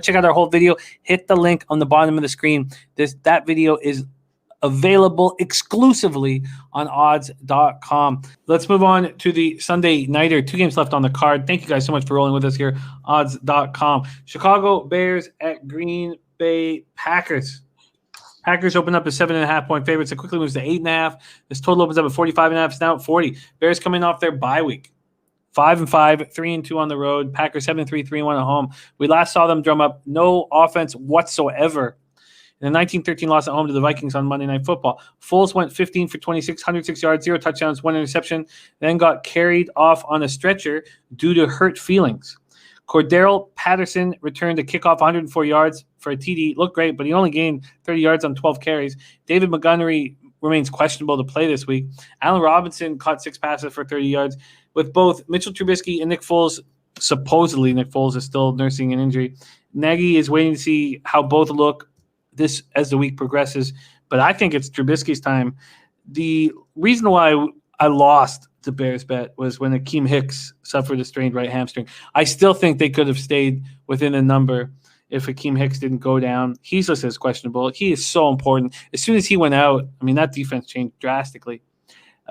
check out our whole video, hit the link on the bottom of the screen. That video is available exclusively on odds.com. Let's move on to the Sunday nighter. 2 games left on the card. Thank you guys so much for rolling with us here. Odds.com. Chicago Bears at Green Bay Packers. Packers open up as 7.5-point favorites. It quickly moves to 8.5. This total opens up at 45.5. It's now at 40. Bears coming off their bye week. 5-5, 3-2 on the road. Packers 7-3, 3-1 at home. We last saw them drum up no offense whatsoever in a 19-13 loss at home to the Vikings on Monday Night Football. Foles went 15 for 26, 106 yards, 0 touchdowns, 1 interception, then got carried off on a stretcher due to hurt feelings. Cordero Patterson returned a kickoff 104 yards for a TD. Looked great, but he only gained 30 yards on 12 carries. David Montgomery remains questionable to play this week. Allen Robinson caught 6 passes for 30 yards. With both Mitchell Trubisky and Nick Foles, supposedly Nick Foles is still nursing an injury. Nagy is waiting to see how both look this as the week progresses, but I think it's Trubisky's time. The reason why I lost the Bears bet was when Akeem Hicks suffered a strained right hamstring. I still think they could have stayed within a number if Akeem Hicks didn't go down. He's listed as questionable. He is so important. As soon as he went out, that defense changed drastically.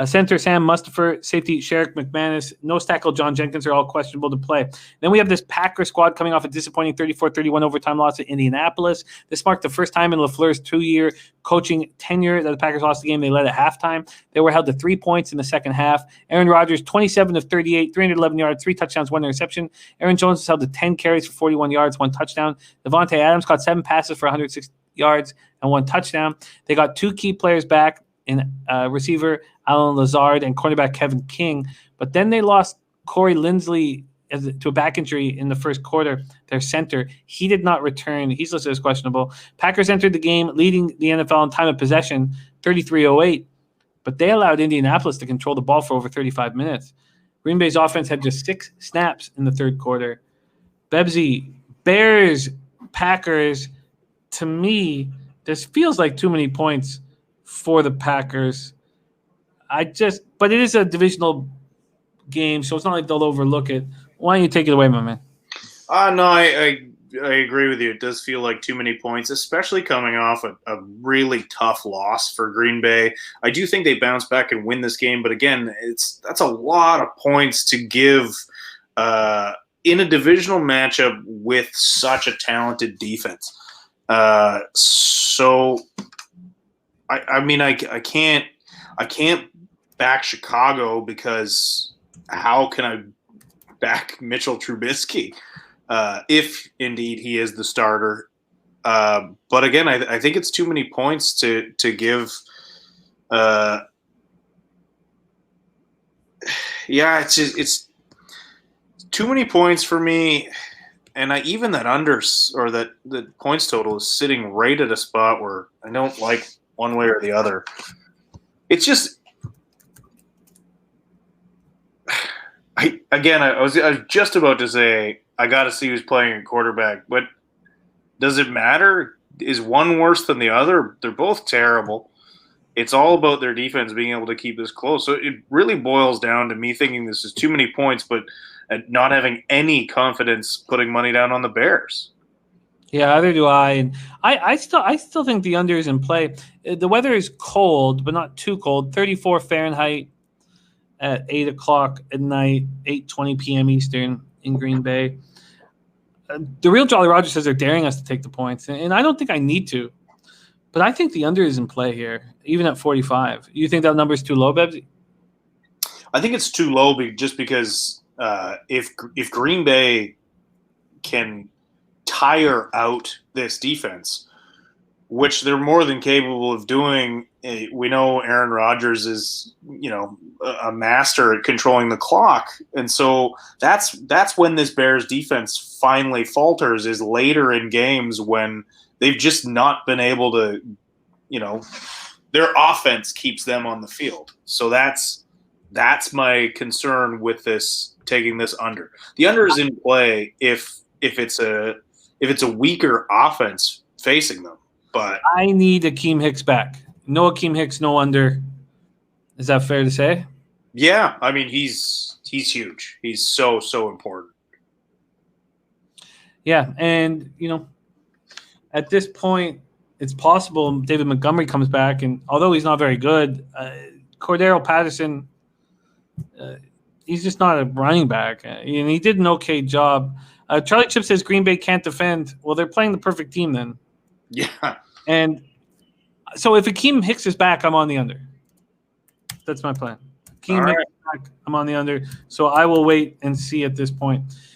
Center Sam Mustipher, safety Sherrick McManus, nose tackle John Jenkins are all questionable to play. Then we have this Packer squad coming off a disappointing 34-31 overtime loss at Indianapolis. This marked the first time in LaFleur's 2-year coaching tenure that the Packers lost the game. They led at halftime. They were held to 3 points in the second half. Aaron Rodgers, 27 of 38, 311 yards, 3 touchdowns, 1 interception. Aaron Jones was held to 10 carries for 41 yards, 1 touchdown. Devontae Adams caught 7 passes for 106 yards and 1 touchdown. They got 2 key players back in receiver Alan Lazard and cornerback Kevin King. But then they lost Corey Linsley to a back injury in the first quarter, their center. He did not return. He's listed as questionable. Packers entered the game leading the NFL in time of possession, 33-08. But they allowed Indianapolis to control the ball for over 35 minutes. Green Bay's offense had just 6 snaps in the third quarter. Bebsie, Bears, Packers, to me, this feels like too many points for the Packers. But it is a divisional game, so it's not like they'll overlook it. Why don't you take it away, my man? No, I agree with you. It does feel like too many points, especially coming off a really tough loss for Green Bay. I do think they bounce back and win this game, but again, that's a lot of points to give in a divisional matchup with such a talented defense. So I can't back Chicago because how can I back Mitchell Trubisky if indeed he is the starter? But again, I think it's too many points to give. It's too many points for me. And even that unders or that the points total is sitting right at a spot where I don't like one way or the other. It's just, I was just about to say I got to see who's playing at quarterback, but does it matter? Is one worse than the other? They're both terrible. It's all about their defense being able to keep this close. So it really boils down to me thinking this is too many points, but not having any confidence putting money down on the Bears. Yeah, either do I. And I still think the under is in play. The weather is cold, but not too cold. 34 Fahrenheit at 8 o'clock at night, 8:20 p.m. Eastern in Green Bay. The real Jolly Roger says they're daring us to take the points, and I don't think I need to. But I think the under is in play here, even at 45. You think that number is too low, Bebsy? I think it's too low just because if Green Bay can tire out this defense, which they're more than capable of doing. We know Aaron Rodgers is, a master at controlling the clock. And so that's when this Bears defense finally falters, is later in games when they've just not been able to, their offense keeps them on the field. So that's my concern with this, taking this under. The under is in play if it's a weaker offense facing them. But I need Akeem Hicks back. No Akeem Hicks, no under. Is that fair to say? Yeah, I mean he's huge. He's so important. Yeah, and at this point, it's possible David Montgomery comes back, and although he's not very good, Cordero Patterson, he's just not a running back, and he did an okay job. Charlie Chip says Green Bay can't defend. Well, they're playing the perfect team then. Yeah. And so if Akeem Hicks is back, I'm on the under. That's my plan. Akeem Hicks is back, I'm on the under. So I will wait and see at this point.